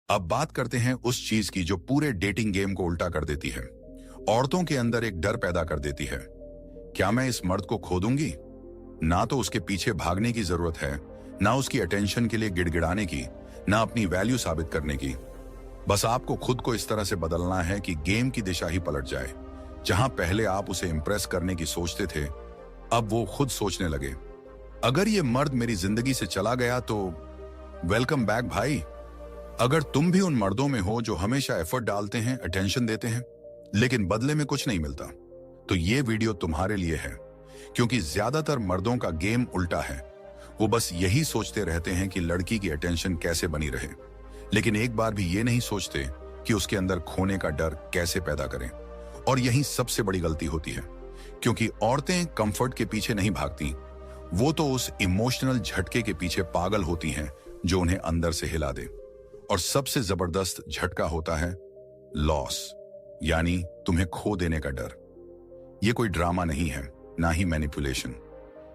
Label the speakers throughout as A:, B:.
A: अब बात करते हैं उस चीज की जो पूरे डेटिंग गेम को उल्टा कर देती है, औरतों के अंदर एक डर पैदा कर देती है। क्या मैं इस मर्द को खो दूंगी? ना तो उसके पीछे भागने की जरूरत है, ना उसकी अटेंशन के लिए गिड़गिड़ाने की, ना अपनी वैल्यू साबित करने की। बस आपको खुद को इस तरह से बदलना है कि गेम की दिशा ही पलट जाए। जहां पहले आप उसे इंप्रेस करने की सोचते थे, अब वो खुद सोचने लगे, अगर ये मर्द मेरी जिंदगी से चला गया तो वेलकम बैक भाई। अगर तुम भी उन मर्दों में हो जो हमेशा एफर्ट डालते हैं, अटेंशन देते हैं, लेकिन बदले में कुछ नहीं मिलता, तो ये वीडियो तुम्हारे लिए है। क्योंकि ज्यादातर मर्दों का गेम उल्टा है। वो बस यही सोचते रहते हैं कि लड़की की अटेंशन कैसे बनी रहे, लेकिन एक बार भी ये नहीं सोचते कि उसके अंदर खोने का डर कैसे पैदा करें। और यही सबसे बड़ी गलती होती है, क्योंकि औरतें कंफर्ट के पीछे नहीं भागती, वो तो उस इमोशनल झटके के पीछे पागल होती हैं जो उन्हें अंदर से हिला दे। और सबसे जबरदस्त झटका होता है लॉस, यानी तुम्हें खो देने का डर। ये कोई ड्रामा नहीं है, ना ही मैनिपुलेशन।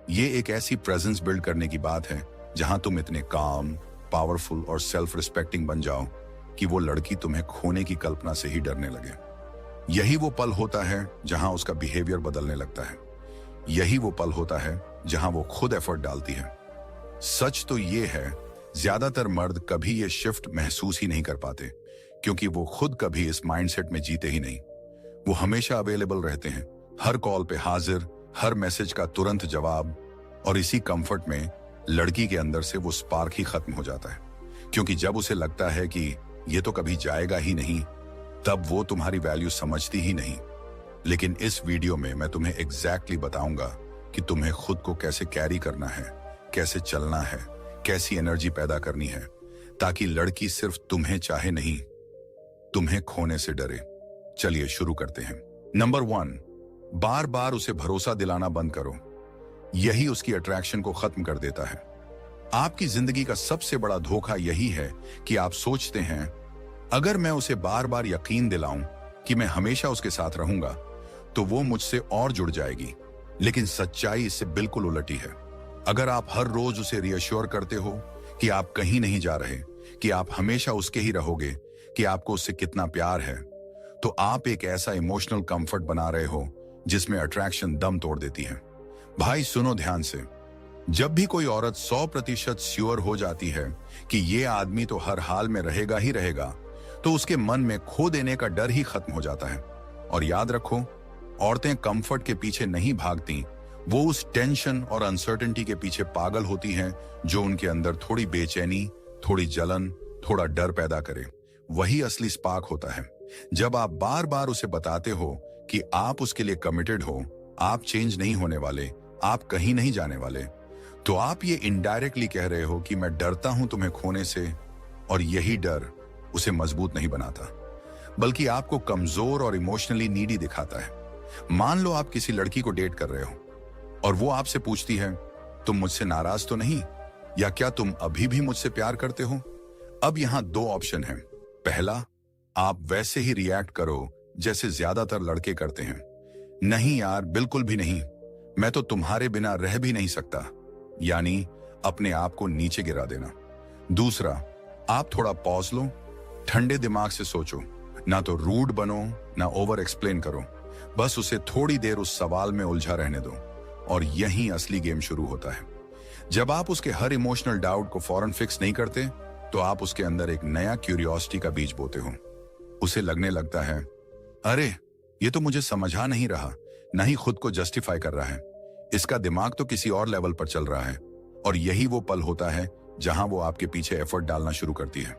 A: ये एक ऐसी प्रेजेंस बिल्ड करने की बात है जहां तुम इतने काम, पावरफुल और सेल्फ रिस्पेक्टिंग बन जाओ कि वो लड़की तुम्हें खोने की कल्पना से ही डरने लगे। यही वो पल होता है जहां उसका बिहेवियर बदलने लगता है। यही वो पल होता है जहां वो खुद एफर्ट डालती है। सच तो ये है, ज्यादातर मर्द कभी ये शिफ्ट महसूस ही नहीं कर पाते, क्योंकि वो खुद कभी इस माइंडसेट में जीते ही नहीं। वो हमेशा अवेलेबल रहते हैं, हर कॉल पे हाजिर, हर मैसेज का तुरंत जवाब। और इसी कंफर्ट में लड़की के अंदर से वो स्पार्क ही खत्म हो जाता है, क्योंकि जब उसे लगता है कि ये तो कभी जाएगा ही नहीं, तब वो तुम्हारी वैल्यू समझती ही नहीं। लेकिन इस वीडियो में मैं तुम्हें एग्जैक्टली बताऊंगा कि तुम्हें खुद को कैसे कैरी करना है, कैसे चलना है, कैसी एनर्जी पैदा करनी है, ताकि लड़की सिर्फ तुम्हें चाहे नहीं, तुम्हें खोने से डरे। चलिए शुरू करते हैं। नंबर 1, बार बार उसे भरोसा दिलाना बंद करो। यही उसकी अट्रैक्शन को खत्म कर देता है। आपकी जिंदगी का सबसे बड़ा धोखा यही है कि आप सोचते हैं, अगर मैं उसे बार बार यकीन दिलाऊं कि मैं हमेशा उसके साथ रहूंगा, तो वो मुझसे और जुड़ जाएगी। लेकिन सच्चाई इससे बिल्कुल उलटी है। अगर आप हर रोज उसे रियश्योर करते हो कि आप कहीं नहीं जा रहे, कि आप हमेशा उसके ही रहोगे, कि आपको उससे कितना प्यार है, तो आप एक ऐसा इमोशनल कंफर्ट बना रहे हो जिसमें अट्रैक्शन दम तोड़ देती है। भाई सुनो ध्यान से, जब भी कोई औरत 100% श्योर हो जाती है कि ये आदमी तो हर हाल में रहेगा ही रहेगा, तो उसके मन में खो देने का डर ही खत्म हो जाता है। और याद रखो, औरतें कंफर्ट के पीछे नहीं भागती, वो उस टेंशन और अनसर्टेनिटी के पीछे पागल होती हैं जो उनके अंदर थोड़ी बेचैनी, थोड़ी जलन, थोड़ा डर पैदा करे। वही असली स्पार्क होता है। जब आप बार बार उसे बताते हो कि आप उसके लिए कमिटेड हो, आप चेंज नहीं होने वाले, आप कहीं नहीं जाने वाले, तो आप ये इनडायरेक्टली कह रहे हो कि मैं डरता हूं तुम्हें खोने से। और यही डर उसे मजबूत नहीं बनाता, बल्कि आपको कमजोर और इमोशनली नीडी दिखाता है। मान लो आप किसी लड़की को डेट कर रहे हो और वो आपसे पूछती है, तुम मुझसे नाराज तो नहीं, या क्या तुम अभी भी मुझसे प्यार करते हो? अब यहां 2 ऑप्शन हैं। पहला, आप वैसे ही रिएक्ट करो जैसे ज्यादातर लड़के करते हैं, नहीं यार बिल्कुल भी नहीं, मैं तो तुम्हारे बिना रह भी नहीं सकता, यानी अपने आप को नीचे गिरा देना। दूसरा, आप थोड़ा पॉज लो, ठंडे दिमाग से सोचो, ना तो रूड बनो, ना ओवर एक्सप्लेन करो, बस उसे थोड़ी देर उस सवाल में उलझा रहने दो। और यहीं असली गेम शुरू होता है। जब आप उसके हर इमोशनल डाउट को फौरन फिक्स नहीं करते, तो आप उसके अंदर एक नया क्यूरियोसिटी का बीज बोते हो। उसे लगने लगता है, अरे ये तो मुझे समझा नहीं रहा, ना ही खुद को जस्टिफाई कर रहा है, इसका दिमाग तो किसी और लेवल पर चल रहा है। और यही वो पल होता है जहां वो आपके पीछे एफर्ट डालना शुरू करती है,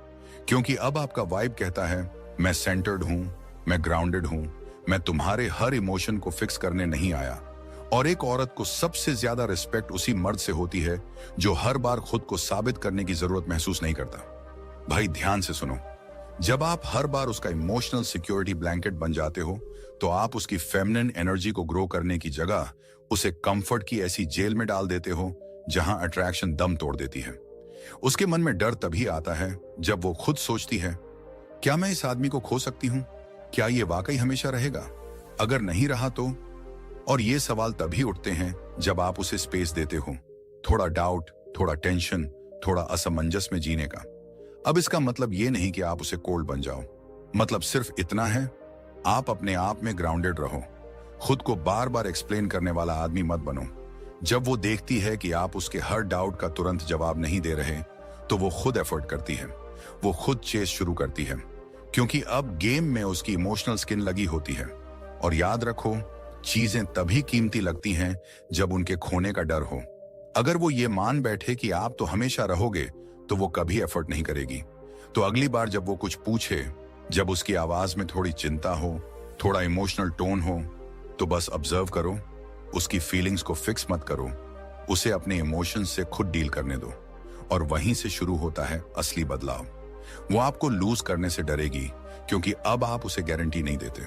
A: क्योंकि अब आपका वाइब कहता है, मैं सेंटर्ड हूं, मैं ग्राउंडेड हूं, मैं तुम्हारे हर इमोशन को फिक्स करने नहीं आया। और एक औरत को सबसे ज्यादा रिस्पेक्ट उसी मर्द से होती है जो हर बार खुद को साबित करने की जरूरत महसूस नहीं करता। भाई ध्यान से सुनो, जब आप हर बार उसका इमोशनल सिक्योरिटी ब्लैंकेट बन जाते हो, तो आप उसकी फेमिनिन एनर्जी को ग्रो करने की जगह उसे कंफर्ट की ऐसी जेल में डाल देते हो जहां अट्रैक्शन दम तोड़ देती है। उसके मन में डर तभी आता है जब वो खुद सोचती है, क्या मैं इस आदमी को खो सकती हूं? क्या ये वाकई हमेशा रहेगा? अगर नहीं रहा तो? और ये सवाल तभी उठते हैं जब आप उसे स्पेस देते हो, थोड़ा डाउट, थोड़ा टेंशन, थोड़ा असमंजस में जीने का। अब इसका मतलब ये नहीं कि आप उसे कोल्ड बन जाओ, मतलब सिर्फ इतना है, आप अपने आप में ग्राउंडेड रहो। खुद को बार बार एक्सप्लेन करने वाला आदमी मत बनो। जब वो देखती है कि आप उसके हर डाउट का तुरंत जवाब नहीं दे रहे, तो वो खुद एफर्ट करती है, वो खुद चेस शुरू करती है, क्योंकि अब गेम में उसकी इमोशनल स्किन लगी होती है। और याद रखो, चीजें तभी कीमती लगती हैं जब उनके खोने का डर हो। अगर वो ये मान बैठे कि आप तो हमेशा रहोगे, तो वो कभी एफर्ट नहीं करेगी। तो अगली बार जब वो कुछ पूछे, जब उसकी आवाज में थोड़ी चिंता हो, थोड़ा इमोशनल टोन हो, तो बस ऑब्जर्व करो, उसकी फीलिंग्स को फिक्स मत करो, उसे अपने इमोशंस से खुद डील करने दो। और वहीं से शुरू होता है असली बदलाव। वो आपको लूज करने से डरेगी, क्योंकि अब आप उसे गारंटी नहीं देते।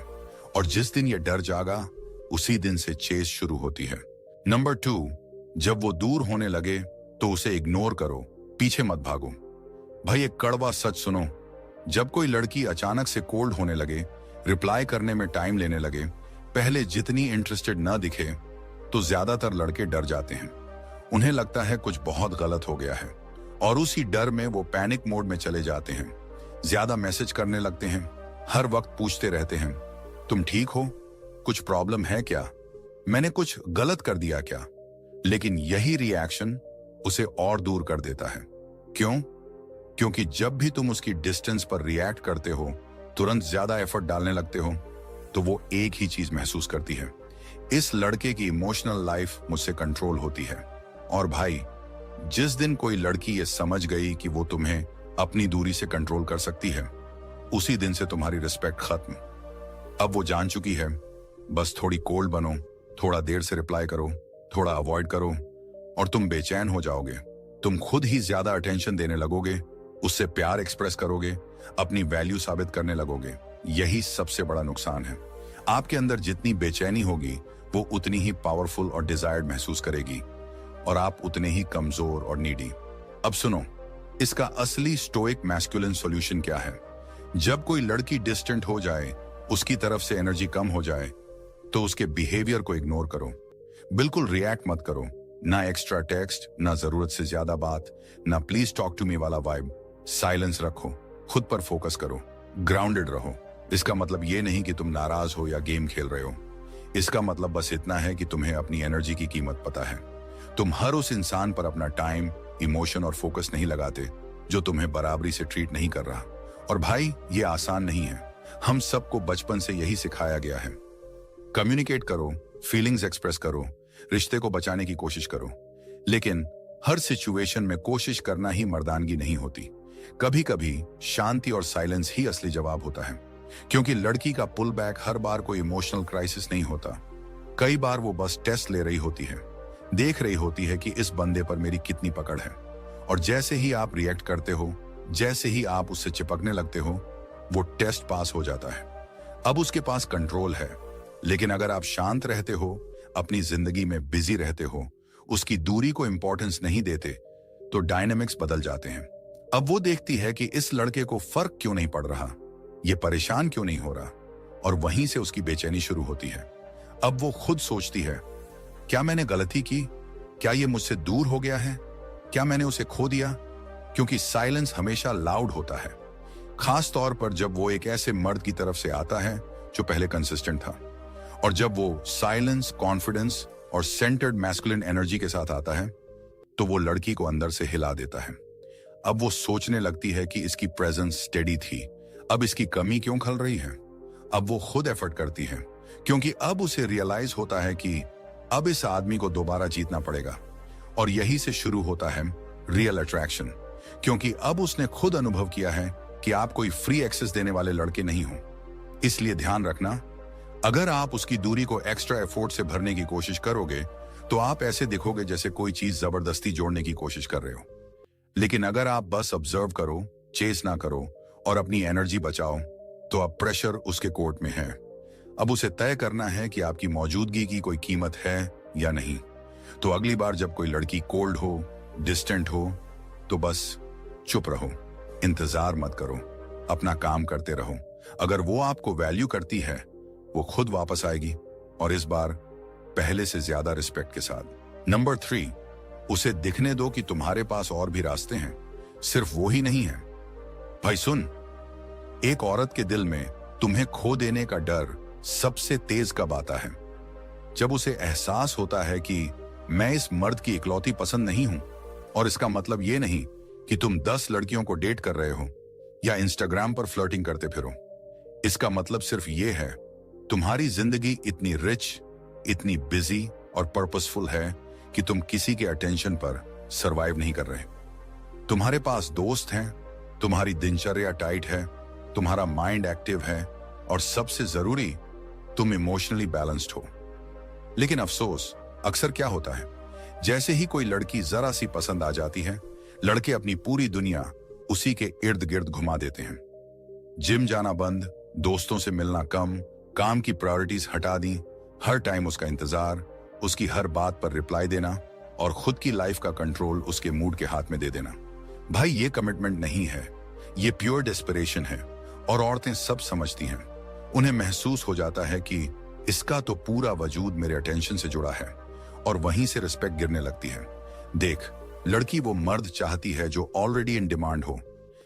A: और जिस दिन ये डर जागा, उसी दिन से चेस शुरू होती है। नंबर 2, जब वो दूर होने लगे तो उसे इग्नोर करो, पीछे मत भागो। भाई एक कड़वा सच सुनो, जब कोई लड़की अचानक से कोल्ड होने लगे, रिप्लाई करने में टाइम लेने लगे, पहले जितनी इंटरेस्टेड ना दिखे, तो ज्यादातर लड़के डर जाते हैं। उन्हें लगता है कुछ बहुत गलत हो गया है, और उसी डर में वो पैनिक मोड में चले जाते हैं। ज्यादा मैसेज करने लगते हैं, हर वक्त पूछते रहते हैं, तुम ठीक हो, कुछ प्रॉब्लम है क्या, मैंने कुछ गलत कर दिया क्या। लेकिन यही रिएक्शन उसे और दूर कर देता है। क्यों? क्योंकि जब भी तुम उसकी डिस्टेंस पर रिएक्ट करते हो, तुरंत ज्यादा एफर्ट डालने लगते हो, तो वो एक ही चीज महसूस करती है, इस लड़के की इमोशनल लाइफ मुझसे कंट्रोल होती है। और भाई, जिस दिन कोई लड़की ये समझ गई कि वो तुम्हें अपनी दूरी से कंट्रोल कर सकती है, उसी दिन से तुम्हारी रिस्पेक्ट खत्म। अब वो जान चुकी है, बस थोड़ी कोल्ड बनो, थोड़ा देर से रिप्लाई करो, थोड़ा अवॉइड करो, और तुम बेचैन हो जाओगे। तुम खुद ही ज्यादा अटेंशन देने लगोगे, उससे प्यार एक्सप्रेस करोगे, अपनी वैल्यू साबित करने लगोगे। यही सबसे बड़ा नुकसान है। आपके अंदर जितनी बेचैनी होगी, वो उतनी ही पावरफुल और डिजायर्ड महसूस करेगी, और आप उतने ही कमजोर और नीडी। अब सुनो, इसका असली स्टोइक मैस्कुलिन सॉल्यूशन क्या है। जब कोई लड़की डिस्टेंट हो जाए, उसकी तरफ से एनर्जी कम हो जाए, तो उसके बिहेवियर को इग्नोर करो। बिल्कुल रिएक्ट मत करो, ना एक्स्ट्रा टेक्स्ट, ना जरूरत से ज्यादा बात, ना प्लीज टॉक टू मी वाला वाइब। साइलेंस रखो, खुद पर फोकस करो, ग्राउंडेड रहो। इसका मतलब ये नहीं कि तुम नाराज हो या गेम खेल रहे हो। इसका मतलब बस इतना है कि तुम्हें अपनी एनर्जी की कीमत पता है। तुम हर उस इंसान पर अपना टाइम, इमोशन और फोकस नहीं लगाते जो तुम्हें बराबरी से ट्रीट नहीं कर रहा। और भाई, ये आसान नहीं है। हम सबको बचपन से यही सिखाया गया है। कम्युनिकेट करो, फीलिंग्स एक्सप्रेस करो, रिश्ते को बचाने की कोशिश करो। लेकिन हर सिचुएशन में कोशिश करना ही मर्दानगी नहीं होती। कभी कभी शांति और साइलेंस ही असली जवाब होता है, क्योंकि लड़की का पुल बैक हर बार कोई इमोशनल क्राइसिस नहीं होता। कई बार वो बस टेस्ट ले रही होती है, देख रही होती है कि इस बंदे पर मेरी कितनी पकड़ है। और जैसे ही आप रिएक्ट करते हो, जैसे ही आप उससे चिपकने लगते हो, वो टेस्ट पास हो जाता है। अब उसके पास कंट्रोल है। लेकिन अगर आप शांत रहते हो, अपनी जिंदगी में बिजी रहते हो, उसकी दूरी को इंपॉर्टेंस नहीं देते, तो डायनेमिक्स बदल जाते हैं। अब वो देखती है कि इस लड़के को फर्क क्यों नहीं पड़ रहा, ये परेशान क्यों नहीं हो रहा, और वहीं से उसकी बेचैनी शुरू होती है। अब वो खुद सोचती है, क्या मैंने गलती की, क्या ये मुझसे दूर हो गया है, क्या मैंने उसे खो दिया। क्योंकि साइलेंस हमेशा लाउड होता है, खास तौर पर जब वो एक ऐसे मर्द की तरफ से आता है जो पहले कंसिस्टेंट था। और जब वो साइलेंस, कॉन्फिडेंस और सेंटर्ड मैस्कुलिन एनर्जी के साथ आता है, तो वो लड़की को अंदर से हिला देता है। अब वो सोचने लगती है कि इसकी प्रेजेंस स्टेडी थी, अब इसकी कमी क्यों खल रही है। अब वो खुद एफर्ट करती है, क्योंकि अब उसे रियलाइज होता है कि अब इस आदमी को दोबारा जीतना पड़ेगा। और यही से शुरू होता है रियल अट्रैक्शन, क्योंकि अब उसने खुद अनुभव किया है कि आप कोई फ्री एक्सेस देने वाले लड़के नहीं हो। इसलिए ध्यान रखना, अगर आप उसकी दूरी को एक्स्ट्रा एफर्ट से भरने की कोशिश करोगे, तो आप ऐसे दिखोगे जैसे कोई चीज जबरदस्ती जोड़ने की कोशिश कर रहे हो। लेकिन अगर आप बस ऑब्जर्व करो, चेस ना करो और अपनी एनर्जी बचाओ, तो अब प्रेशर उसके कोर्ट में है। अब उसे तय करना है कि आपकी मौजूदगी की कोई कीमत है या नहीं। तो अगली बार जब कोई लड़की कोल्ड हो, डिस्टेंट हो, तो बस चुप रहो, इंतजार मत करो, अपना काम करते रहो। अगर वो आपको वैल्यू करती है, वो खुद वापस आएगी, और इस बार पहले से ज्यादा रिस्पेक्ट के साथ। नंबर 3, उसे दिखने दो कि तुम्हारे पास और भी रास्ते हैं, सिर्फ वो ही नहीं है। भाई सुन, एक औरत के दिल में तुम्हें खो देने का डर सबसे तेज कब आता है? जब उसे एहसास होता है कि मैं इस मर्द की इकलौती पसंद नहीं हूं। और इसका मतलब ये नहीं कि तुम 10 लड़कियों को डेट कर रहे हो या इंस्टाग्राम पर फ्लर्टिंग करते फिरो। इसका मतलब सिर्फ ये है, तुम्हारी जिंदगी इतनी रिच, इतनी बिजी और पर्पसफुल है कि तुम किसी के अटेंशन पर सरवाइव नहीं कर रहे। तुम्हारे पास दोस्त हैं, तुम्हारी दिनचर्या टाइट है, तुम्हारा माइंड एक्टिव है और सबसे जरूरी, तुम इमोशनली बैलेंस्ड हो। लेकिन अफसोस, अक्सर क्या होता है, जैसे ही कोई लड़की जरा सी पसंद आ जाती है, लड़के अपनी पूरी दुनिया उसी के इर्द गिर्द घुमा देते हैं। जिम जाना बंद, दोस्तों से मिलना कम, काम की प्रायोरिटीज हटा दी, हर टाइम उसका इंतजार, उसकी हर बात पर रिप्लाई देना और खुद की लाइफ का कंट्रोल उसके मूड के हाथ में दे देना। भाई ये कमिटमेंट नहीं है, ये प्योर डेस्परेशन है। और औरतें सब समझती हैं। उन्हें महसूस हो जाता है कि इसका तो पूरा वजूद मेरे अटेंशन से जुड़ा है और वहीं से रिस्पेक्ट गिरने लगती है। देख, लड़की वो मर्द चाहती है जो ऑलरेडी इन डिमांड हो,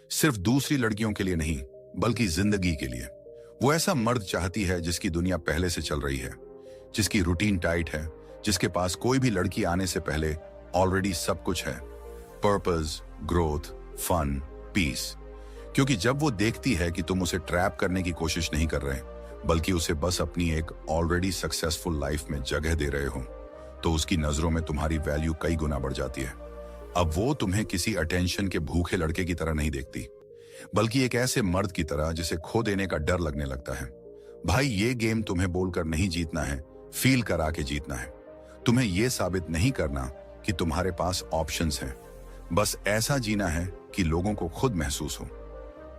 A: सिर्फ दूसरी लड़कियों के लिए नहीं बल्कि जिंदगी के लिए। वो ऐसा मर्द चाहती है जिसकी दुनिया पहले से चल रही है, जिसकी रूटीन टाइट है, जिसके पास कोई भी लड़की आने से पहले ऑलरेडी सब कुछ है, पर्पस, ग्रोथ, फन, पीस। क्योंकि जब वो देखती है कि तुम उसे ट्रैप करने की कोशिश नहीं कर रहे बल्कि उसे बस अपनी एक ऑलरेडी सक्सेसफुल लाइफ में जगह दे रहे हो, तो उसकी नजरों में तुम्हारी वैल्यू कई गुना बढ़ जाती है। अब वो तुम्हें किसी अटेंशन के भूखे लड़के की तरह नहीं देखती बल्कि एक ऐसे मर्द की तरह जिसे खो देने का डर लगने लगता है। भाई ये गेम तुम्हें बोलकर नहीं जीतना है, फील करा के जीतना है। तुम्हें यह साबित नहीं करना कि तुम्हारे पास ऑप्शंस हैं, बस ऐसा जीना है कि लोगों को खुद महसूस हो।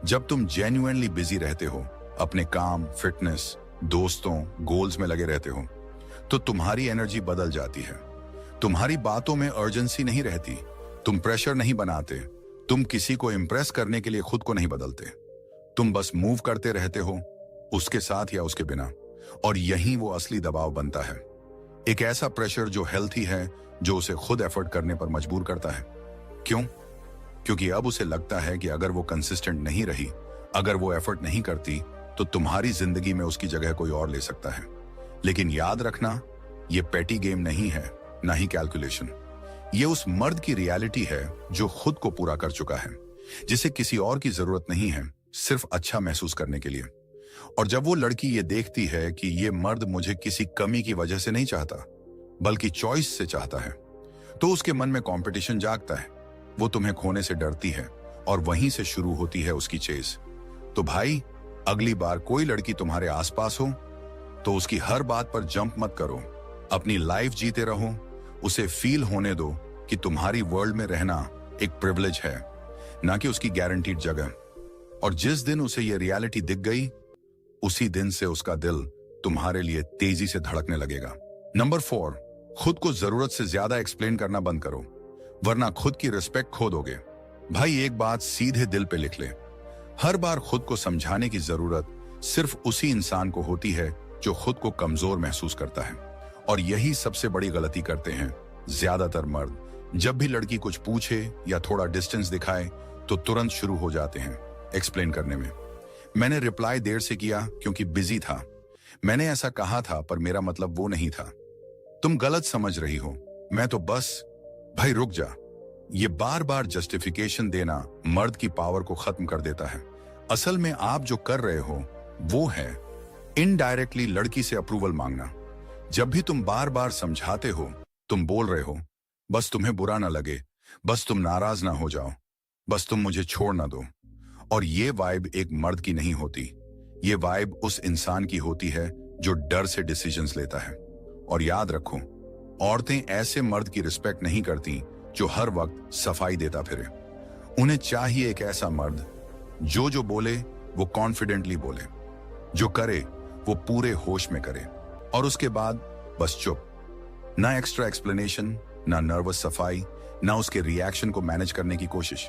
A: जब तुम जेन्युइनली बिजी रहते हो, अपने काम, फिटनेस, दोस्तों, गोल्स में लगे रहते हो, तो तुम्हारी एनर्जी बदल जाती है। तुम्हारी बातों में अर्जेंसी नहीं रहती, तुम प्रेशर नहीं बनाते, तुम किसी को इंप्रेस करने के लिए खुद को नहीं बदलते। तुम बस मूव करते रहते हो, उसके साथ या उसके बिना। और यही वो असली दबाव बनता है, एक ऐसा प्रेशर जो हेल्थी है, जो उसे खुद एफर्ट करने पर मजबूर करता है। क्यों? क्योंकि अब उसे लगता है कि अगर वो कंसिस्टेंट नहीं रही, अगर वो एफर्ट नहीं करती, तो तुम्हारी जिंदगी में उसकी जगह कोई और ले सकता है। लेकिन याद रखना, ये पेटी गेम नहीं है, ना ही कैलकुलेशन। ये उस मर्द की रियलिटी है जो खुद को पूरा कर चुका है, जिसे किसी और की जरूरत नहीं है, सिर्फ अच्छा महसूस करने के लिए। और जब वो लड़की ये देखती है कि ये मर्द मुझे किसी कमी की वजह से नहीं चाहता बल्कि चॉइस से चाहता है, तो उसके मन में कंपटीशन जागता है। वो तुम्हें खोने से डरती है और वहीं से शुरू होती है उसकी चेज। तो भाई, अगली बार कोई लड़की तुम्हारे आसपास हो तो उसकी हर बात पर जंप मत करो। अपनी लाइफ जीते रहो, उसे फील होने दो कि तुम्हारी वर्ल्ड में रहना एक प्रिविलेज है, ना कि उसकी गारंटीड जगह। और जिस दिन उसे यह रियलिटी दिख गई, उसी दिन से उसका दिल तुम्हारे लिए तेजी से धड़कने लगेगा। नंबर 4, खुद को जरूरत से ज्यादा एक्सप्लेन करना बंद करो, वरना खुद की रिस्पेक्ट खो दोगे। भाई एक बात सीधे दिल पे लिख ले, हर बार खुद को समझाने की जरूरत सिर्फ उसी इंसान को होती है जो खुद को कमजोर महसूस करता है। और यही सबसे बड़ी गलती करते हैं ज्यादातर मर्द। जब भी लड़की कुछ पूछे या थोड़ा डिस्टेंस दिखाए तो तुरंत शुरू हो जाते हैं एक्सप्लेन करने में। मैंने रिप्लाई देर से किया क्योंकि बिजी था, मैंने ऐसा कहा था पर मेरा मतलब वो नहीं था, तुम गलत समझ रही हो, मैं तो बस। भाई रुक जा, ये बार बार जस्टिफिकेशन देना मर्द की पावर को खत्म कर देता है। असल में आप जो कर रहे हो वो है इनडायरेक्टली लड़की से अप्रूवल मांगना। जब भी तुम बार बार समझाते हो, तुम बोल रहे हो बस तुम्हें बुरा ना लगे, बस तुम नाराज ना हो जाओ, बस तुम मुझे छोड़ ना दो। और ये वाइब एक मर्द की नहीं होती, ये वाइब उस इंसान की होती है जो डर से डिसीजंस लेता है। और याद रखो, औरतें ऐसे मर्द की रिस्पेक्ट नहीं करती जो हर वक्त सफाई देता फिरे। उन्हें चाहिए एक ऐसा मर्द जो बोले वो कॉन्फिडेंटली बोले, जो करे वो पूरे होश में करे, और उसके बाद बस चुप। ना एक्स्ट्रा एक्सप्लेनेशन, ना नर्वस सफाई, ना उसके रिएक्शन को मैनेज करने की कोशिश।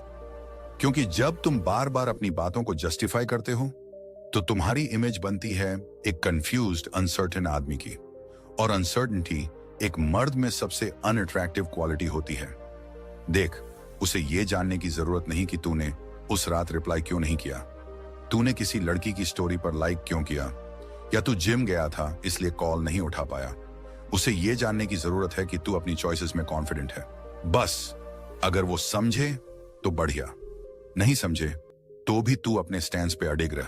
A: क्योंकि जब तुम बार बार अपनी बातों को जस्टिफाई करते हो तो तुम्हारी इमेज बनती है एक कंफ्यूज्ड, अनसर्टेन आदमी की। और अनसर्टेनिटी एक मर्द में सबसे अनअट्रैक्टिव क्वालिटी होती है। देख, उसे ये जानने की जरूरत नहीं कि तूने उस रात रिप्लाई क्यों नहीं किया? तूने किसी लड़की की स्टोरी पर लाइक क्यों किया? या तू जिम गया था इसलिए कॉल नहीं उठा पाया? उसे यह जानने की जरूरत है कि तू अपनी चॉइसेस में कॉन्फिडेंट है। बस अगर वो समझे तो बढ़िया, नहीं समझे तो भी तू अपने स्टैंड पे अडिग रह।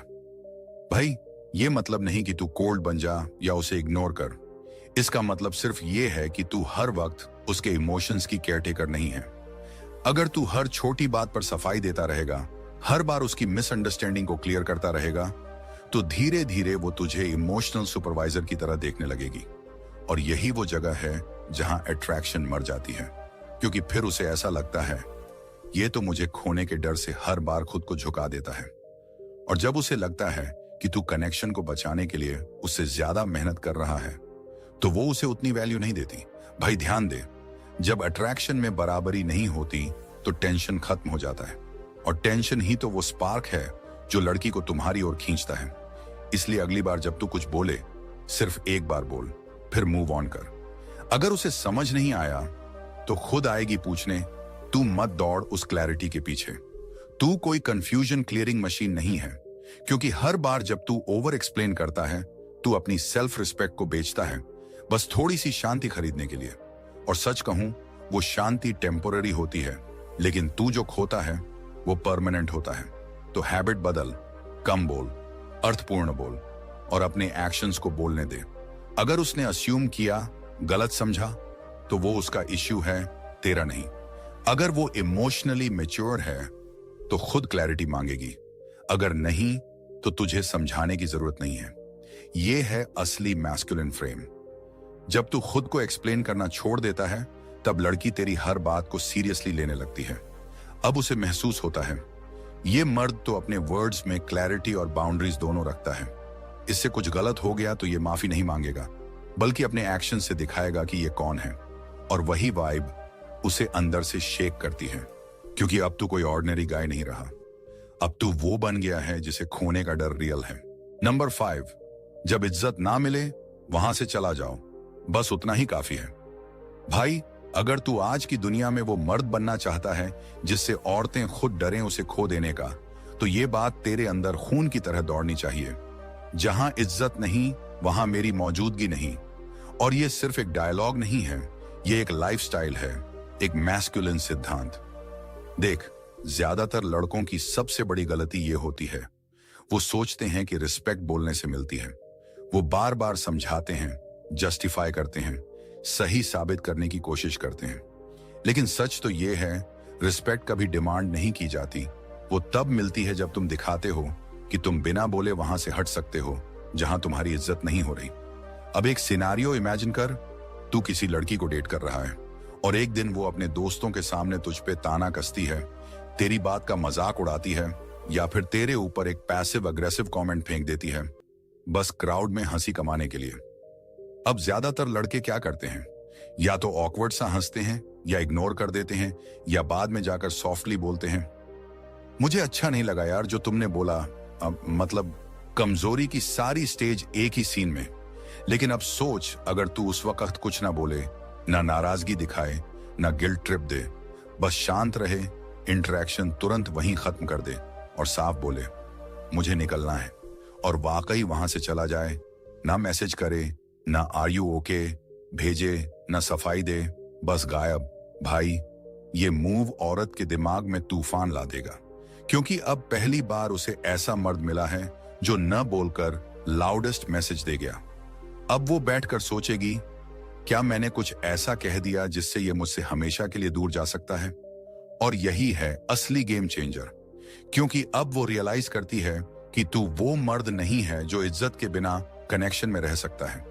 A: भाई, ये मतलब नहीं कि तू कोल्ड बन जा या उसे इग्नोर कर। इसका मतलब सिर्फ ये है कि तू हर वक्त उसके इमोशंस की केयरटेकर नहीं है। अगर तू हर छोटी बात पर सफाई देता रहेगा, हर बार उसकी मिसअंडरस्टैंडिंग को क्लियर करता रहेगा, तो धीरे धीरे वो तुझे इमोशनल सुपरवाइजर की तरह देखने लगेगी। और यही वो जगह है जहां अट्रैक्शन मर जाती है, क्योंकि फिर उसे ऐसा लगता है ये तो मुझे खोने के डर से हर बार खुद को झुका देता है। और जब उसे लगता है कि तू कनेक्शन को बचाने के लिए उससे ज्यादा मेहनत कर रहा है, तो वो उसे उतनी वैल्यू नहीं देती। भाई ध्यान दे, जब अट्रैक्शन में बराबरी नहीं होती तो टेंशन खत्म हो जाता है, और टेंशन ही तो वो स्पार्क है जो लड़की को तुम्हारी ओर खींचता है। इसलिए अगली बार जब तू कुछ बोले, सिर्फ एक बार बोल, फिर मूव ऑन कर। अगर उसे समझ नहीं आया तो खुद आएगी पूछने। तू मत दौड़ उस क्लैरिटी के पीछे। तू कोई कंफ्यूजन क्लियरिंग मशीन नहीं है, क्योंकि हर बार जब तू ओवर एक्सप्लेन करता है, तू अपनी सेल्फ रिस्पेक्ट को बेचता है बस थोड़ी सी शांति खरीदने के लिए। और सच कहूं, वो शांति टेम्पोररी होती है, लेकिन तू जो खोता है वो परमानेंट होता है। तो हैबिट बदल, कम बोल, अर्थपूर्ण बोल, और अपने एक्शंस को बोलने दे। अगर उसने अस्यूम किया, गलत समझा, तो वो उसका इश्यू है, तेरा नहीं। अगर वो इमोशनली मैच्योर है तो खुद क्लैरिटी मांगेगी। अगर नहीं तो तुझे समझाने की जरूरत नहीं है। ये है असली मैस्कुलिन फ्रेम। जब तू खुद को एक्सप्लेन करना छोड़ देता है, तब लड़की तेरी हर बात को सीरियसली लेने लगती है। अब उसे महसूस होता है ये मर्द तो अपने वर्ड्स में क्लैरिटी और बाउंड्रीज दोनों रखता है। इससे कुछ गलत हो गया तो ये माफी नहीं मांगेगा, बल्कि अपने एक्शन से दिखाएगा कि ये कौन है। और वही वाइब उसे अंदर से शेक करती है, क्योंकि अब तू कोई ऑर्डिनरी गाय नहीं रहा। अब तू वो बन गया है जिसे खोने का डर रियल है। नंबर 5, जब इज्जत ना मिले वहां से चला जाओ, बस उतना ही काफी है। भाई, अगर तू आज की दुनिया में वो मर्द बनना चाहता है जिससे औरतें खुद डरें उसे खो देने का, तो ये बात तेरे अंदर खून की तरह दौड़नी चाहिए। जहां इज्जत नहीं वहां मेरी मौजूदगी नहीं। और ये सिर्फ एक डायलॉग नहीं है, ये एक लाइफस्टाइल है, एक मैस्कुलिन सिद्धांत। देख, ज्यादातर लड़कों की सबसे बड़ी गलती ये होती है, वो सोचते हैं कि रिस्पेक्ट बोलने से मिलती है। वो बार बार समझाते हैं, जस्टिफाई करते हैं, सही साबित करने की कोशिश करते हैं। लेकिन सच तो ये है, रिस्पेक्ट कभी डिमांड नहीं की जाती। वो तब मिलती है जब तुम दिखाते हो कि तुम बिना बोले वहां से हट सकते हो जहां तुम्हारी इज्जत नहीं हो रही। अब एक सिनारियो इमेजिन कर, तू किसी लड़की को डेट कर रहा है और एक दिन वो अपने दोस्तों के सामने तुझ पे ताना कसती है, तेरी बात का मजाक उड़ाती है, या फिर तेरे ऊपर एक पैसिव अग्रेसिव कमेंट फेंक देती है, बस क्राउड में हंसी कमाने के लिए। अब ज्यादातर लड़के क्या करते हैं, या तो ऑकवर्ड सा हंसते हैं, या इग्नोर कर देते हैं, या बाद में जाकर सॉफ्टली बोलते हैं, मुझे अच्छा नहीं लगा यार जो तुमने बोला। मतलब कमजोरी की सारी स्टेज एक ही सीन में। लेकिन अब सोच, अगर तू उस वक्त कुछ ना बोले, ना नाराजगी दिखाए, ना गिल्ट ट्रिप दे, बस शांत रहे, इंटरेक्शन तुरंत वहीं खत्म कर दे और साफ बोले मुझे निकलना है, और वाकई वहां से चला जाए, ना मैसेज करे, ना आर यू ओके भेजे, ना सफाई दे, बस गायब। भाई, ये मूव औरत के दिमाग में तूफान ला देगा, क्योंकि अब पहली बार उसे ऐसा मर्द मिला है जो न बोलकर लाउडेस्ट मैसेज दे गया। अब वो बैठकर सोचेगी, क्या मैंने कुछ ऐसा कह दिया जिससे ये मुझसे हमेशा के लिए दूर जा सकता है? और यही है असली गेम चेंजर, क्योंकि अब वो रियलाइज करती है कि तू वो मर्द नहीं है जो इज्जत के बिना कनेक्शन में रह सकता है।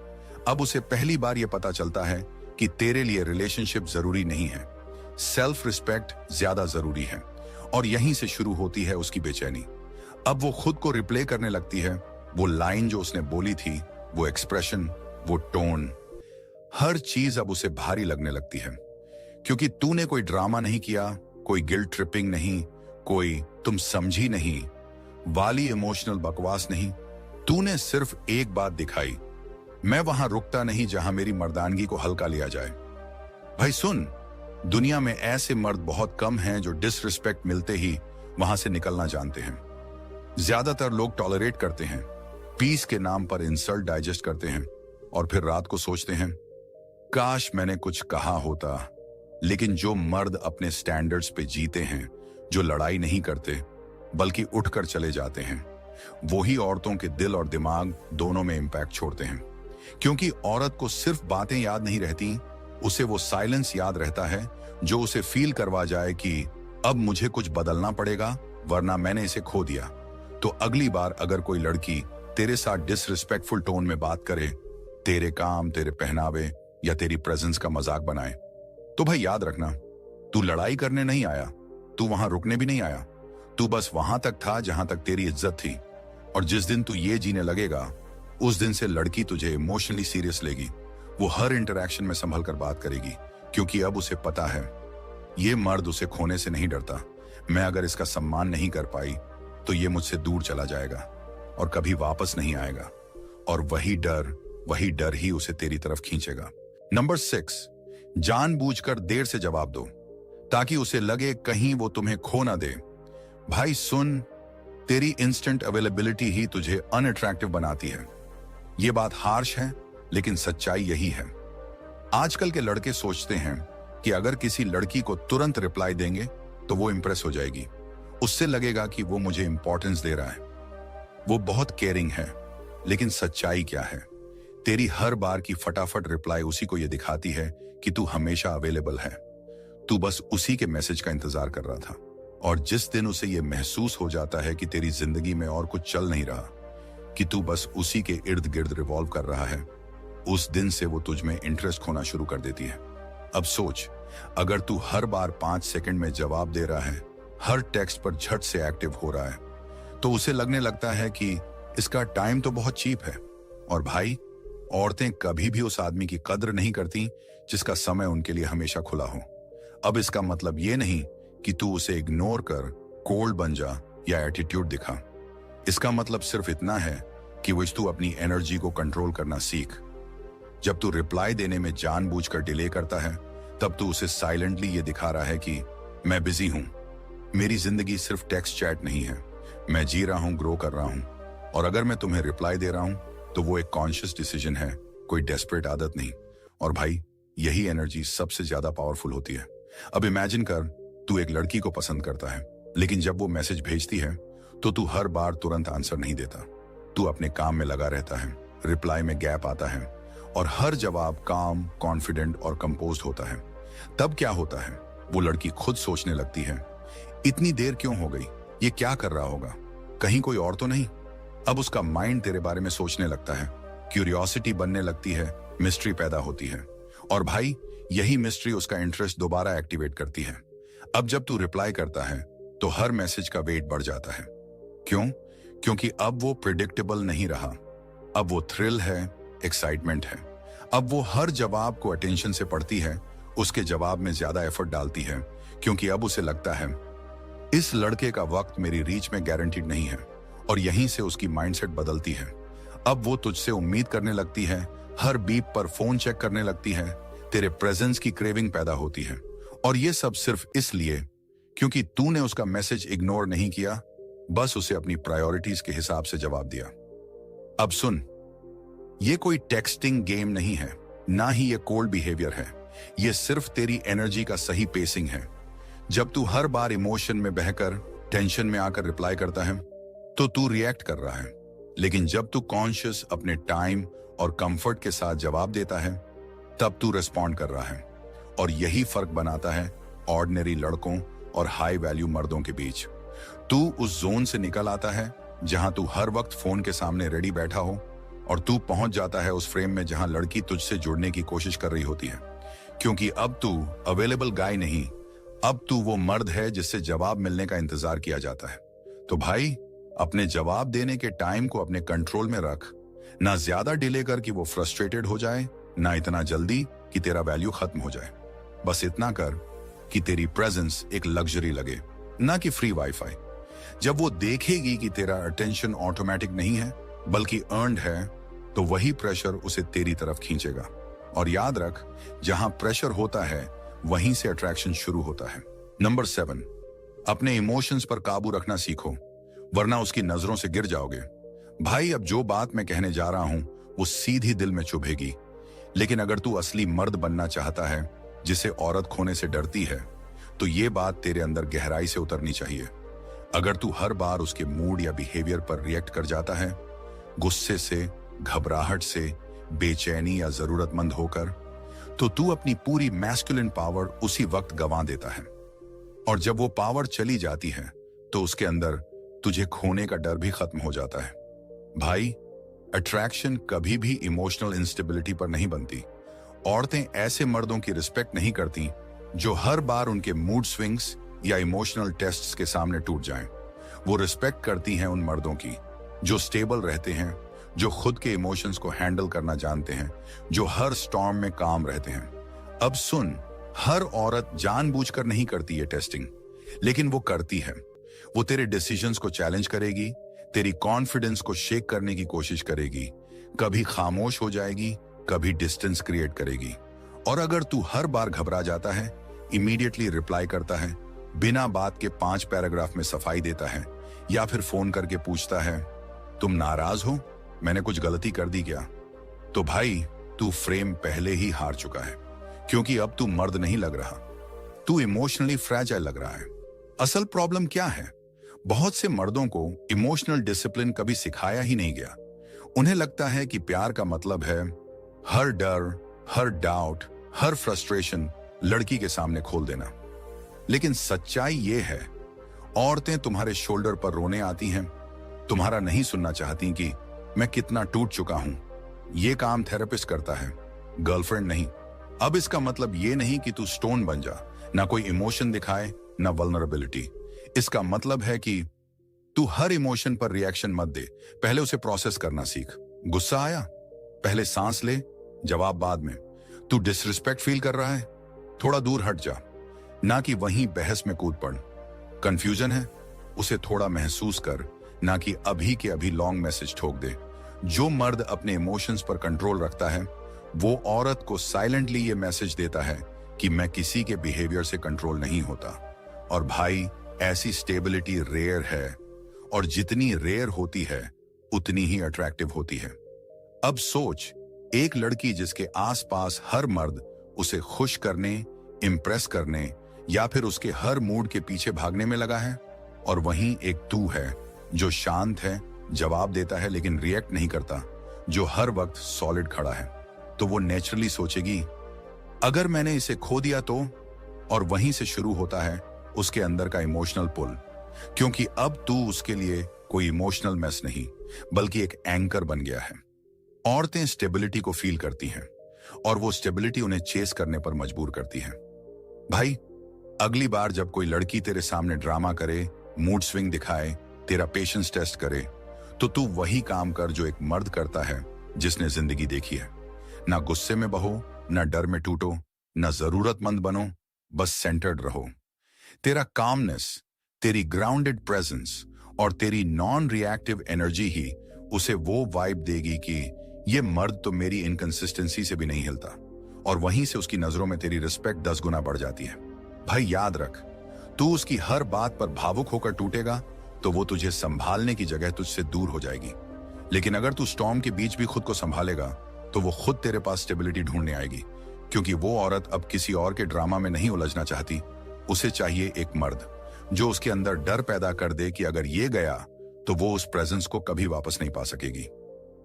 A: अब उसे पहली बार ये पता चलता है कि तेरे लिए रिलेशनशिप जरूरी नहीं है, सेल्फ रिस्पेक्ट ज्यादा जरूरी है। और यहीं से शुरू होती है उसकी बेचैनी। अब वो खुद को रिप्ले करने लगती है, वो लाइन जो उसने बोली थी, वो एक्सप्रेशन, वो टोन, हर चीज अब उसे भारी लगने लगती है। क्योंकि तूने कोई ड्रामा नहीं किया, कोई गिल्ट ट्रिपिंग नहीं, कोई तुम समझी नहीं वाली इमोशनल बकवास नहीं। तूने सिर्फ एक बात दिखाई, मैं वहां रुकता नहीं जहां मेरी मर्दानगी को हल्का लिया जाए। भाई सुन, दुनिया में ऐसे मर्द बहुत कम हैं जो डिसरिस्पेक्ट मिलते ही वहां से निकलना जानते हैं। ज्यादातर लोग टॉलरेट करते हैं, पीस के नाम पर इंसल्ट डाइजेस्ट करते हैं और फिर रात को सोचते हैं काश मैंने कुछ कहा होता। लेकिन जो मर्द अपने स्टैंडर्ड्स पे जीते हैं, जो लड़ाई नहीं करते बल्कि उठकर चले जाते हैं, वही औरतों के दिल और दिमाग दोनों में इंपैक्ट छोड़ते हैं। क्योंकि औरत को सिर्फ बातें याद नहीं रहती, उसे वो साइलेंस याद रहता है जो उसे फील करवा जाए कि अब मुझे कुछ बदलना पड़ेगा वरना मैंने इसे खो दिया। तो अगली बार अगर कोई लड़की तेरे साथ डिसरिस्पेक्टफुल टोन में बात करे, तेरे काम, तेरे पहनावे या तेरी प्रेजेंस का मजाक बनाए, तो भाई याद रखना, तू लड़ाई करने नहीं आया, तू वहां रुकने भी नहीं आया। तू बस वहां तक था जहां तक तेरी इज्जत थी। और जिस दिन तू ये जीने लगेगा, उस दिन से लड़की तुझे इमोशनली सीरियस लेगी। वो हर इंटरेक्शन में संभल कर बात करेगी, क्योंकि अब उसे पता है ये मर्द उसे खोने से नहीं डरता। मैं अगर इसका सम्मान नहीं कर पाई तो ये मुझसे दूर चला जाएगा और कभी वापस नहीं आएगा। और वही डर ही उसे तेरी तरफ खींचेगा। नंबर 6, जानबूझकर देर से जवाब दो ताकि उसे लगे कहीं वो तुम्हें खो ना दे। भाई सुन, तेरी इंस्टेंट अवेलेबिलिटी ही तुझे अनअट्रैक्टिव बनाती है। ये बात हार्श है लेकिन सच्चाई यही है। आजकल के लड़के सोचते हैं कि अगर किसी लड़की को तुरंत रिप्लाई देंगे तो वो इंप्रेस हो जाएगी, उससे लगेगा कि वो मुझे इंपॉर्टेंस दे रहा है, वो बहुत केयरिंग है। लेकिन सच्चाई क्या है? तेरी हर बार की फटाफट रिप्लाई उसी को ये दिखाती है कि तू हमेशा अवेलेबल है। तू बस उसी के मैसेज का इंतजार कर रहा था। और जिस दिन उसे ये महसूस हो जाता है कि तेरी जिंदगी में और कुछ चल नहीं रहा, कि तू बस उसी के इर्द गिर्द रिवॉल्व कर रहा है, उस दिन से वो तुझ में इंटरेस्ट खोना शुरू कर देती है। अब सोच, अगर तू हर बार 5 सेकंड में जवाब दे रहा है, हर टेक्स्ट पर झट से एक्टिव हो रहा है, तो उसे लगने लगता है कि इसका टाइम तो बहुत चीप है। और भाई, औरतें कभी भी उस आदमी की कद्र नहीं करती जिसका समय उनके लिए हमेशा खुला हो। अब इसका मतलब ये नहीं कि तू उसे इग्नोर कर कोल्ड बन जा या एटीट्यूड दिखा। इसका मतलब सिर्फ इतना है कि वो तू अपनी एनर्जी को कंट्रोल करना सीख। जब तू रिप्लाई देने में जानबूझकर डिले करता है, तब तू उसे साइलेंटली ये दिखा रहा है कि मैं बिजी हूं, मेरी जिंदगी सिर्फ टेक्स्ट चैट नहीं है, मैं जी रहा हूं, ग्रो कर रहा हूं। और अगर मैं तुम्हें रिप्लाई दे रहा हूं तो वो एक कॉन्शियस डिसीजन है, कोई डेस्परेट आदत नहीं। और भाई, यही एनर्जी सबसे ज्यादा पावरफुल होती है। अब इमेजिन कर, तू एक लड़की को पसंद करता है, लेकिन जब वो मैसेज भेजती है तो तू हर बार तुरंत आंसर नहीं देता। तू अपने काम में लगा रहता है, रिप्लाई में गैप आता है और हर जवाब काम, कॉन्फिडेंट और कंपोज्ड होता है। तब क्या होता है? वो लड़की खुद सोचने लगती है, इतनी देर क्यों हो गई, ये क्या कर रहा होगा, कहीं कोई और तो नहीं। अब उसका माइंड तेरे बारे में सोचने लगता है, क्यूरियोसिटी बनने लगती है, मिस्ट्री पैदा होती है। और भाई, यही मिस्ट्री उसका इंटरेस्ट दोबारा एक्टिवेट करती है। अब जब तू रिप्लाई करता है तो हर मैसेज का वेट बढ़ जाता है। क्यों? क्योंकि अब वो प्रिडिक्टेबल नहीं रहा, अब वो थ्रिल है, एक्साइटमेंट है। अब वो हर जवाब को अटेंशन से पढ़ती है, उसके जवाब में ज्यादा एफर्ट डालती है, क्योंकि अब उसे लगता है इस लड़के का वक्त मेरी रीच में गारंटीड नहीं है। और यहीं से उसकी माइंडसेट बदलती है। अब वो तुझसे उम्मीद करने लगती है, हर बीप पर फोन चेक करने लगती है, तेरे प्रेजेंस की क्रेविंग पैदा होती है। और ये सब सिर्फ इसलिए क्योंकि तूने उसका मैसेज इग्नोर नहीं किया, बस उसे अपनी प्रायोरिटीज के हिसाब से जवाब दिया। अब सुन, ये कोई टेक्सटिंग गेम नहीं है, ना ही ये कोल्ड बिहेवियर है। ये सिर्फ तेरी एनर्जी का सही पेसिंग है। जब तू हर बार इमोशन में बहकर, टेंशन में आकर रिप्लाई करता है तो तू रिएक्ट कर रहा है। लेकिन जब तू कॉन्शियस, अपने टाइम और कंफर्ट के साथ जवाब देता है, तब तू रिस्पॉन्ड कर रहा है। और यही फर्क बनाता है ऑर्डिनरी लड़कों और हाई वैल्यू मर्दों के बीच। तू उस जोन से निकल आता है जहां तू हर वक्त फोन के सामने रेडी बैठा हो, और तू पहुंच जाता है उस फ्रेम में जहां लड़की तुझसे जुड़ने की कोशिश कर रही होती है। क्योंकि अब तू अवेलेबल गाय नहीं, अब तू वो मर्द है जिससे जवाब मिलने का इंतजार किया जाता है। तो भाई, अपने जवाब देने के टाइम को अपने कंट्रोल में रख। ना ज्यादा डिले कर कि वो फ्रस्ट्रेटेड हो जाए, ना इतना जल्दी कि तेरा वैल्यू खत्म हो जाए। बस इतना कर कि तेरी प्रेजेंस एक लग्जरी लगे, ना कि फ्री वाईफाई। जब वो देखेगी कि तेरा अटेंशन ऑटोमेटिक नहीं है बल्कि अर्न्ड है, तो वही प्रेशर उसे तेरी तरफ खींचेगा। और याद रख, जहां प्रेशर होता है वहीं से अट्रैक्शन शुरू होता है। नंबर 7, अपने इमोशंस पर काबू रखना सीखो, वरना उसकी नजरों से गिर जाओगे। भाई, अब जो बात मैं कहने जा रहा हूं वो सीधी दिल में चुभेगी, लेकिन अगर तू असली मर्द बनना चाहता है जिसे औरत खोने से डरती है, तो ये बात तेरे अंदर गहराई से उतरनी चाहिए। अगर तू हर बार उसके मूड या बिहेवियर पर रिएक्ट कर जाता है, गुस्से से, घबराहट से, बेचैनी या जरूरतमंद होकर, तो तू अपनी पूरी मैस्कुलिन पावर उसी वक्त गंवा देता है। और जब वो पावर चली जाती है तो उसके अंदर तुझे खोने का डर भी खत्म हो जाता है। भाई, अट्रैक्शन कभी भी इमोशनल इंस्टेबिलिटी पर नहीं बनती। औरतें ऐसे मर्दों की रिस्पेक्ट नहीं करती जो हर बार उनके मूड स्विंग्स या इमोशनल टेस्ट्स के सामने टूट जाएं। वो रिस्पेक्ट करती हैं उन मर्दों की जो स्टेबल रहते हैं, जो खुद के इमोशंस को हैंडल करना जानते हैं, जो हर स्टॉर्म में काम रहते हैं। अब सुन, हर औरत जानबूझकर नहीं करती ये टेस्टिंग, लेकिन वो करती है। वो तेरे डिसीजंस को चैलेंज करेगी, तेरी कॉन्फिडेंस को शेक करने की कोशिश करेगी, कभी खामोश हो जाएगी, कभी डिस्टेंस क्रिएट करेगी। और अगर तू हर बार घबरा जाता है, इमीडिएटली रिप्लाई करता है, बिना बात के 5 पैराग्राफ में सफाई देता है, या फिर फोन करके पूछता है, तुम नाराज हो, मैंने कुछ गलती कर दी क्या? तो भाई, तू फ्रेम पहले ही हार चुका है, क्योंकि अब तू मर्द नहीं लग रहा, तू इमोशनली फ्रैजाइल लग रहा है। असल प्रॉब्लम क्या है? बहुत से मर्दों को इमोशनल डिसिप्लिन कभी सिखाया ही नहीं गया। उन्हें लगता है कि प्यार का मतलब है हर डर, हर डाउट, हर फ्रस्ट्रेशन लड़की के सामने खोल देना। लेकिन सच्चाई ये है, औरतें तुम्हारे शोल्डर पर रोने आती हैं, तुम्हारा नहीं सुनना चाहती कि मैं कितना टूट चुका हूं। ये काम थेरेपिस्ट करता है, गर्लफ्रेंड नहीं। अब इसका मतलब ये नहीं कि तू स्टोन बन जा, ना कोई इमोशन दिखाए, ना वल्नरेबिलिटी। इसका मतलब है कि तू हर इमोशन पर रिएक्शन मत दे, पहले उसे प्रोसेस करना सीख। गुस्सा आया, पहले सांस ले, जवाब बाद में। तू डिसरिस्पेक्ट फील कर रहा है, थोड़ा दूर हट जा, ना कि वहीं बहस में कूद पड़। कंफ्यूजन है, उसे थोड़ा महसूस कर, ना कि अभी के अभी लॉन्ग मैसेज ठोक दे। जो मर्द अपने इमोशंस पर कंट्रोल रखता है, वो औरत को साइलेंटली ये मैसेज देता है कि मैं किसी के बिहेवियर से कंट्रोल नहीं होता। और भाई, ऐसी स्टेबिलिटी रेयर है, और जितनी रेयर होती है उतनी ही अट्रैक्टिव होती है। अब सोच, एक लड़की जिसके आसपास हर मर्द उसे खुश करने, इंप्रेस करने या फिर उसके हर मूड के पीछे भागने में लगा है, और वहीं एक तू है जो शांत है, जवाब देता है लेकिन रिएक्ट नहीं करता, जो हर वक्त सॉलिड खड़ा है। तो वो नेचुरली सोचेगी, अगर मैंने इसे खो दिया तो। और वहीं से शुरू होता है उसके अंदर का इमोशनल पुल, क्योंकि अब तू उसके लिए कोई इमोशनल मेस नहीं, बल्कि एक एंकर बन गया है। औरतें स्टेबिलिटी को फील करती हैं, और वो स्टेबिलिटी उन्हें चेस करने पर मजबूर करती है। भाई, अगली बार जब कोई लड़की तेरे सामने ड्रामा करे, मूड स्विंग दिखाए, तेरा पेशेंस टेस्ट करे, तो तू वही काम कर जो एक मर्द करता है जिसने जिंदगी देखी है। ना गुस्से में बहो, ना डर में टूटो, ना जरूरतमंद बनो, बस सेंटर्ड रहो। तेरा कामनेस, तेरी ग्राउंडेड प्रेजेंस और तेरी नॉन रिएक्टिव एनर्जी ही उसे वो वाइब देगी कि ये मर्द तो मेरी इनकंसिस्टेंसी से भी नहीं हिलता। और वहीं से उसकी नजरों में तेरी रिस्पेक्ट 10 गुना बढ़ जाती है। भाई, याद रख, तू उसकी हर बात पर भावुक होकर टूटेगा तो वो तुझे संभालने की जगह तुझसे दूर हो जाएगी। लेकिन अगर तू स्टॉर्म के बीच भी खुद को संभालेगा तो वो खुद तेरे पास स्टेबिलिटी ढूंढने आएगी, क्योंकि वो औरत अब किसी और के ड्रामा में नहीं उलझना चाहती। उसे चाहिए एक मर्द जो उसके अंदर डर पैदा कर दे कि अगर ये गया तो वो उस प्रेजेंस को कभी वापस नहीं पा सकेगी।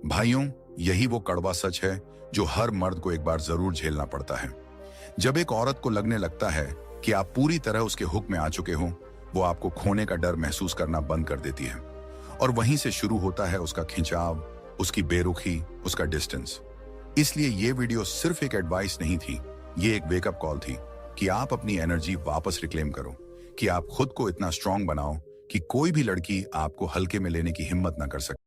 A: भाइयों, यही वो कड़वा सच है जो हर मर्द को एक बार जरूर झेलना पड़ता है। जब एक औरत को लगने लगता है कि आप पूरी तरह उसके हुक में आ चुके हो, वो आपको खोने का डर महसूस करना बंद कर देती है। और वहीं से शुरू होता है उसका खिंचाव, उसकी बेरुखी, उसका डिस्टेंस। इसलिए ये वीडियो सिर्फ एक एडवाइस नहीं थी, ये एक वेकअप कॉल थी कि आप अपनी एनर्जी वापस रिक्लेम करो, कि आप खुद को इतना स्ट्रांग बनाओ कि कोई भी लड़की आपको हल्के में लेने की हिम्मत ना कर सके।